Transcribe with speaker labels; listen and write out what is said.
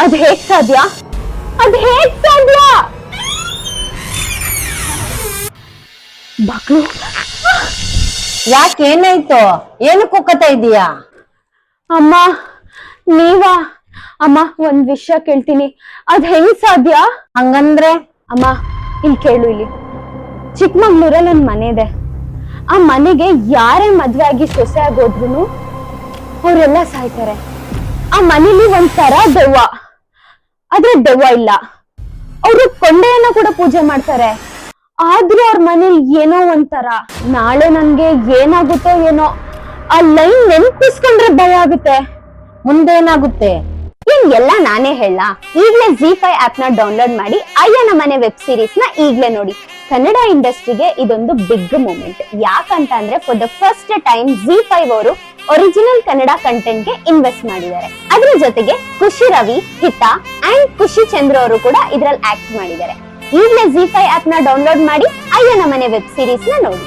Speaker 1: ಅದ್ ಹೇಗ್ ಸಾಧ್ಯ? ಅದ್ ಹೇಗ್ ಸಾಧ್ಯ? ಮಕ್ಕಳು
Speaker 2: ಯಾಕೆ ಏನಾಯ್ತು? ಏನು ಕೂಕತಾ ಇದೀಯಾ?
Speaker 1: ಅಮ್ಮ ನೀವಾ? ಅಮ್ಮ ಒಂದ್ ವಿಷಯ ಕೇಳ್ತೀನಿ, ಅದ್ ಹೆಂಗ್ ಸಾಧ್ಯ?
Speaker 2: ಹಂಗಂದ್ರೆ?
Speaker 1: ಅಮ್ಮ ಇಲ್ಲಿ ಕೇಳು, ಇಲ್ಲಿ ಚಿಕ್ಕಮಂಗ್ಳೂರಲ್ಲಿ ಒಂದ್ ಮನೆ ಇದೆ. ಆ ಮನೆಗೆ ಯಾರೇ ಮದ್ವೆ ಆಗಿ ಸೊಸೆ ಆಗೋದ್ರು ಅವರೆಲ್ಲ ಸಾಯ್ತಾರೆ. ಆ ಮನೇಲಿ ಒಂಥರ ದೆವ್ವ, ಆದ್ರೆ ದೆವ್ವ ಇಲ್ಲ. ಅವರು ಕೊಂಡೆಯನ್ನ ಕೂಡ ಪೂಜೆ ಮಾಡ್ತಾರೆ, ಆದ್ರೂ ಅವ್ರ ಮನೇಲಿ ಏನೋ ಒಂಥರ. ನಾಳೆ ನನ್ಗೆ ಏನಾಗುತ್ತೋ ಏನೋ, ಆ ಲೈನ್ ನೆನ್ಪಿಸ್ಕೊಂಡ್ರೆ ಭಯ ಆಗುತ್ತೆ.
Speaker 2: ಮುಂದೇನಾಗುತ್ತೆ?
Speaker 1: ಎಲ್ಲ ನಾನೇ ಹೇಳ. ಈಗ್ಲೇ ZEE5 ಆಪ್ ನ ಡೌನ್ಲೋಡ್ ಮಾಡಿ ಅಯ್ಯನ ಮನೆ ವೆಬ್ ಸೀರೀಸ್ ನ ಈಗ್ಲೇ ನೋಡಿ. ಕನ್ನಡ ಇಂಡಸ್ಟ್ರಿಗೆ ಇದೊಂದು ಬಿಗ್ ಮೂಮೆಂಟ್. ಯಾಕಂತ ಅಂದ್ರೆ for the first time ZEE5 ಅವರು ಒರಿಜಿನಲ್ ಕನ್ನಡ ಕಂಟೆಂಟ್ ಗೆ ಇನ್ವೆಸ್ಟ್ ಮಾಡಿದ್ದಾರೆ. ಅದ್ರ ಜೊತೆಗೆ ಖುಷಿ ರವಿ, ಹಿತಾ ಅಂಡ್ ಖುಷಿ ಚಂದ್ರ ಅವರು ಕೂಡ ಇದ್ರಲ್ಲಿ ಆಕ್ಟ್ ಮಾಡಿದ್ದಾರೆ. ಈಗಲೇ ZEE5 ಆಪ್ ನ ಡೌನ್ಲೋಡ್ ಮಾಡಿ ಅಯ್ಯನ ಮನೆ ವೆಬ್ ಸೀರೀಸ್ ನ ನೋಡಿ.